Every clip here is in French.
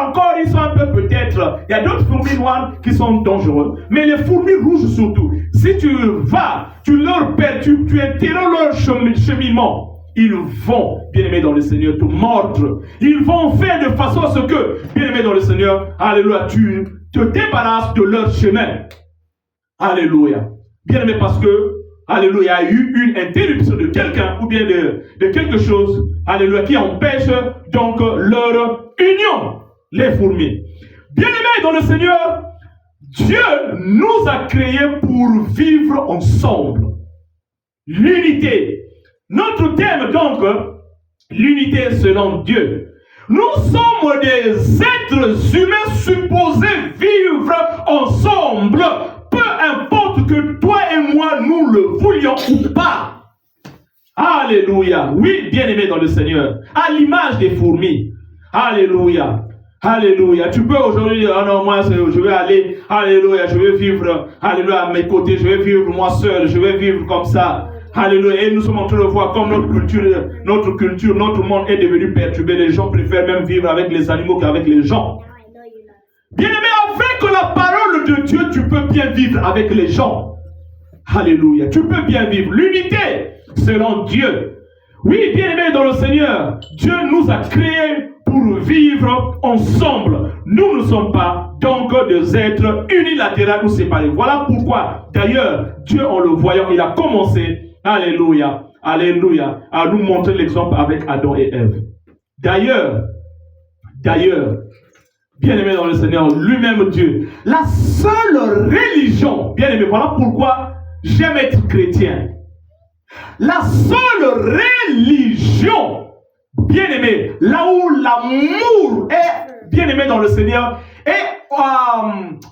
encore, ils sont un peu peut-être... Il y a d'autres fourmis noires qui sont dangereuses. Mais les fourmis rouges surtout, si tu vas, tu leur perds, tu interromps leur cheminement, ils vont, bien-aimés dans le Seigneur, te mordre. Ils vont faire de façon à ce que, bien-aimés dans le Seigneur, alléluia, tu te débarrasses de leur chemin. Alléluia. Bien-aimés, parce que, alléluia, il y a eu une interruption de quelqu'un ou bien de quelque chose, alléluia, qui empêche donc leur union, les fourmis. Bien-aimés dans le Seigneur, Dieu nous a créés pour vivre ensemble. L'unité. Notre thème donc, l'unité selon Dieu. Nous sommes des êtres humains supposés vivre ensemble, peu importe que toi et moi nous le voulions ou pas. Alléluia. Oui, bien-aimé dans le Seigneur, à l'image des fourmis. Alléluia. Alléluia. Tu peux aujourd'hui dire, ah non, moi je vais aller, alléluia, je vais vivre, alléluia, à mes côtés, je vais vivre moi seul, je vais vivre comme ça. Alléluia. Et nous sommes en train de voir comme notre culture, notre monde est devenu perturbé. Les gens préfèrent même vivre avec les animaux qu'avec les gens. Bien-aimé, avec la parole de Dieu, tu peux bien vivre avec les gens. Alléluia. Tu peux bien vivre. L'unité selon Dieu. Oui, bien-aimé dans le Seigneur, Dieu nous a créés pour vivre ensemble. Nous ne sommes pas donc des êtres unilatéraux ou séparés. Voilà pourquoi, d'ailleurs, Dieu, en le voyant, il a commencé, alléluia, alléluia, à nous montrer l'exemple avec Adam et Ève. D'ailleurs, bien-aimé dans le Seigneur, lui-même Dieu, la seule religion, bien-aimé, voilà pourquoi j'aime être chrétien. La seule religion, bien-aimé, là où l'amour est, bien-aimé dans le Seigneur, et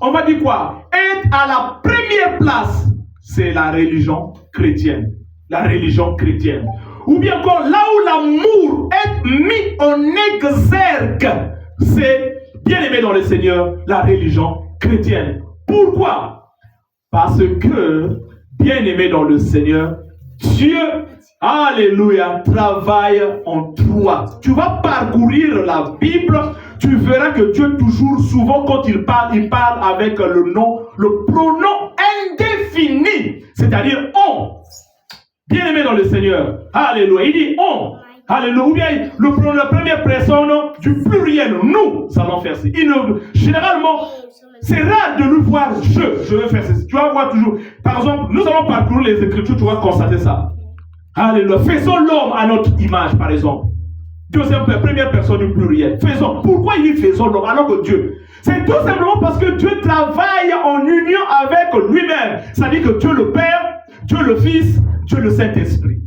on va dire quoi, est à la première place, c'est la religion chrétienne. La religion chrétienne. Ou bien encore, là où l'amour est mis en exergue, c'est, bien-aimé dans le Seigneur, la religion chrétienne. Pourquoi? Parce que, bien-aimé dans le Seigneur, Dieu, alléluia, travaille en toi. Tu vas parcourir la Bible, tu verras que Dieu toujours, souvent quand il parle avec le pronom indéfini, c'est-à-dire on. Bien-aimé dans le Seigneur, alléluia, il dit on. Alléluia. Ou bien la première personne du pluriel, nous allons faire ça. Généralement, c'est rare de nous voir je vais faire ça. Tu vas voir toujours. Par exemple, nous allons parcourir les Écritures, tu vas constater ça. Alléluia. Faisons l'homme à notre image, par exemple. Première personne du pluriel. Faisons. Pourquoi il dit faisons l'homme alors que Dieu? C'est tout simplement parce que Dieu travaille en union avec lui-même. C'est-à-dire que Dieu le Père, Dieu le Fils, Dieu le Saint-Esprit.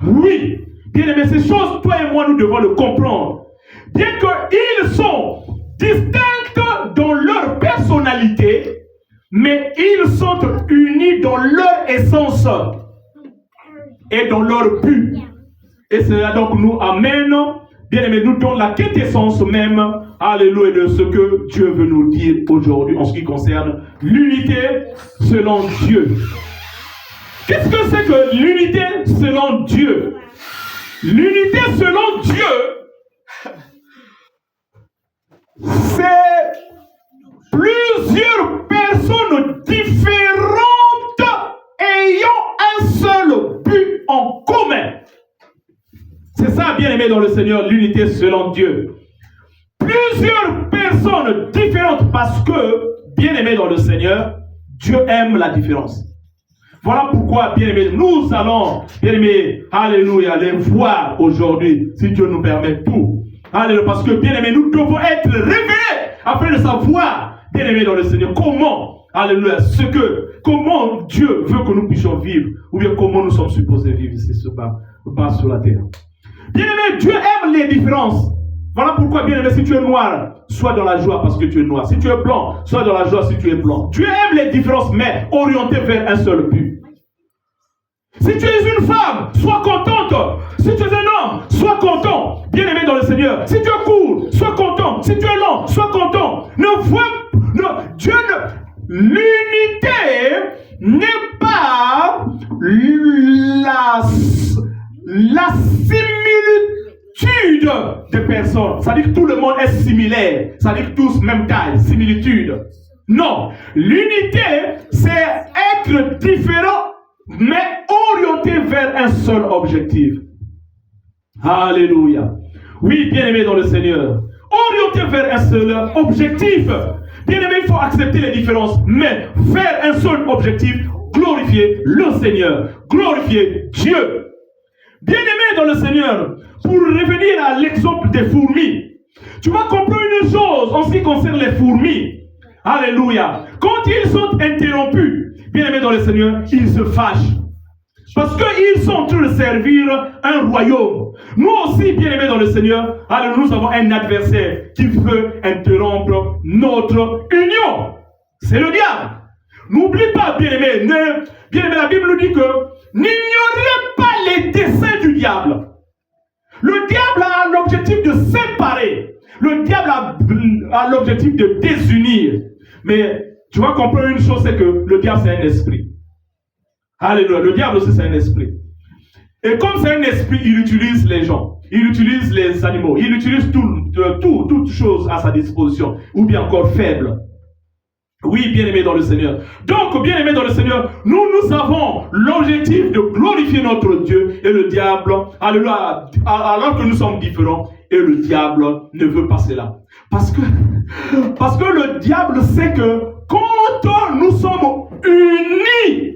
Oui. Bien aimé, ces choses, toi et moi, nous devons le comprendre. Bien qu'ils sont distincts dans leur personnalité, mais ils sont unis dans leur essence et dans leur but. Et cela donc nous amène, bien aimé, nous donne la quintessence même, alléluia, de ce que Dieu veut nous dire aujourd'hui en ce qui concerne l'unité selon Dieu. Qu'est-ce que c'est que l'unité selon Dieu? L'unité selon Dieu, c'est plusieurs personnes différentes ayant un seul but en commun. C'est ça, bien aimé dans le Seigneur, l'unité selon Dieu. Plusieurs personnes différentes parce que, bien aimé dans le Seigneur, Dieu aime la différence. Voilà pourquoi, bien aimé, nous allons, bien aimé, alléluia, les voir aujourd'hui, si Dieu nous permet tout. Alléluia, parce que, bien aimé, nous devons être réveillés afin de savoir, bien aimé dans le Seigneur, comment, alléluia, comment Dieu veut que nous puissions vivre, ou bien comment nous sommes supposés vivre ici bas sur la terre. Bien aimé, Dieu aime les différences. Voilà pourquoi, bien aimé, si tu es noir, sois dans la joie parce que tu es noir. Si tu es blanc, sois dans la joie si tu es blanc. Dieu aime les différences, mais orienté vers un seul but. Si tu es une femme, sois contente. Si tu es un homme, sois content. Bien aimé dans le Seigneur. Si tu es court, sois content. Si tu es lent, sois content. Dieu ne... L'unité n'est pas la similitude des personnes. personnes. Ça dit que tout le monde est similaire. Ça dit que tous même taille, similitude. Non. L'unité, c'est être différent, mais orienté vers un seul objectif. Alléluia. Oui, bien-aimé dans le Seigneur. Orienté vers un seul objectif. Bien-aimé, il faut accepter les différences, mais vers un seul objectif, glorifier le Seigneur, glorifier Dieu. Bien-aimé dans le Seigneur, pour revenir à l'exemple des fourmis, tu vas comprendre une chose en ce qui concerne les fourmis. Alléluia. Quand ils sont interrompus, bien-aimé dans le Seigneur, ils se fâchent. Parce qu'ils sont en train de servir un royaume. Nous aussi, bien-aimés dans le Seigneur, alors nous avons un adversaire qui veut interrompre notre union. C'est le diable. N'oublie pas, bien-aimé, bien-aimé, la Bible nous dit que n'ignorez pas les desseins du diable. Le diable a l'objectif de séparer. Le diable a l'objectif de désunir. Mais tu vas comprendre une chose, c'est que le diable, c'est un esprit. Alléluia. Le diable aussi, c'est un esprit. Et comme c'est un esprit, il utilise les gens. Il utilise les animaux. Il utilise toute chose à sa disposition. Ou bien encore faible. Oui, bien-aimé dans le Seigneur. Donc, bien-aimé dans le Seigneur, nous avons l'objectif de glorifier notre Dieu et le diable, alléluia, alors que nous sommes différents, et le diable ne veut pas cela. Parce que le diable sait que quand nous sommes unis,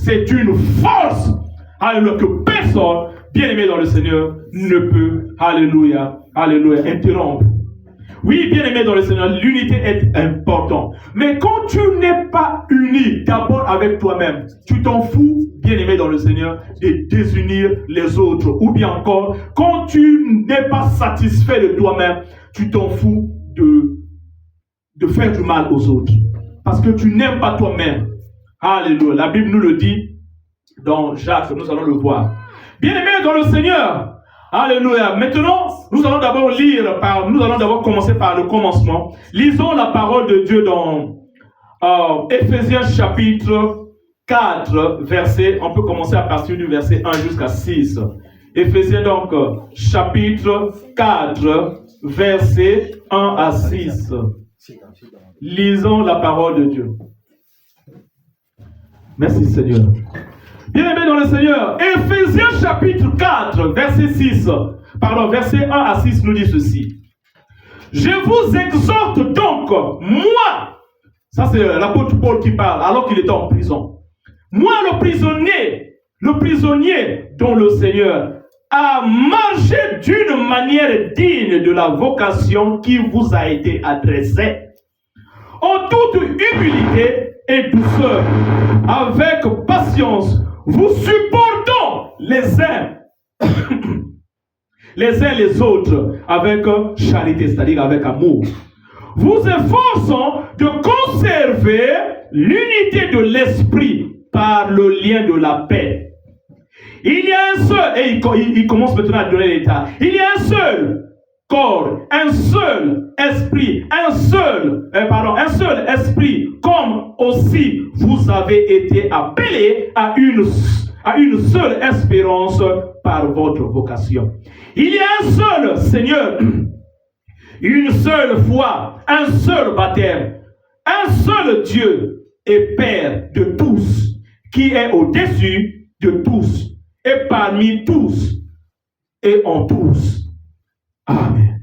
c'est une force, alléluia, que personne, bien-aimé dans le Seigneur, ne peut, alléluia, interrompre. Oui, bien-aimé dans le Seigneur, l'unité est importante. Mais quand tu n'es pas uni d'abord avec toi-même, tu t'en fous, bien-aimé dans le Seigneur, de désunir les autres. Ou bien encore, quand tu n'es pas satisfait de toi-même, tu t'en fous de faire du mal aux autres. Parce que tu n'aimes pas toi-même. Alléluia. La Bible nous le dit dans Jacques, nous allons le voir. Bien-aimé dans le Seigneur, alléluia. Maintenant, nous allons d'abord commencer par le commencement. Lisons la parole de Dieu dans Éphésiens chapitre 4, verset, on peut commencer à partir du verset 1 jusqu'à 6. Éphésiens donc, chapitre 4, verset 1 à 6. Lisons la parole de Dieu. Merci Seigneur. Bien-aimés dans le Seigneur, Éphésiens chapitre 4, verset 1 à 6 nous dit ceci. Je vous exhorte donc, moi, ça c'est l'apôtre Paul qui parle, alors qu'il était en prison. Moi, le prisonnier dont le Seigneur a marché d'une manière digne de la vocation qui vous a été adressée, en toute humilité et douceur, avec patience, vous supportons les uns les autres avec charité, c'est-à-dire avec amour. Vous efforçons de conserver l'unité de l'esprit par le lien de la paix. Il y a un seul, et il commence maintenant à donner l'état. Il y a un seul corps, un seul esprit, un seul esprit, comme aussi vous avez été appelés à une seule espérance par votre vocation. Il y a un seul Seigneur, une seule foi, un seul baptême, un seul Dieu et Père de tous, qui est au-dessus de tous et parmi tous et en tous. Amen.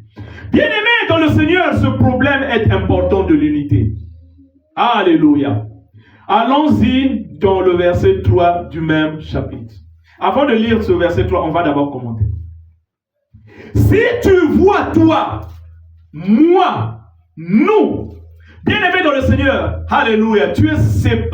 Bien-aimés dans le Seigneur, ce problème est important de l'unité. Alléluia. Allons-y dans le verset 3 du même chapitre. Avant de lire ce verset 3, on va d'abord commenter. Si tu vois toi, moi, nous, bien-aimés dans le Seigneur, alléluia, tu es séparé.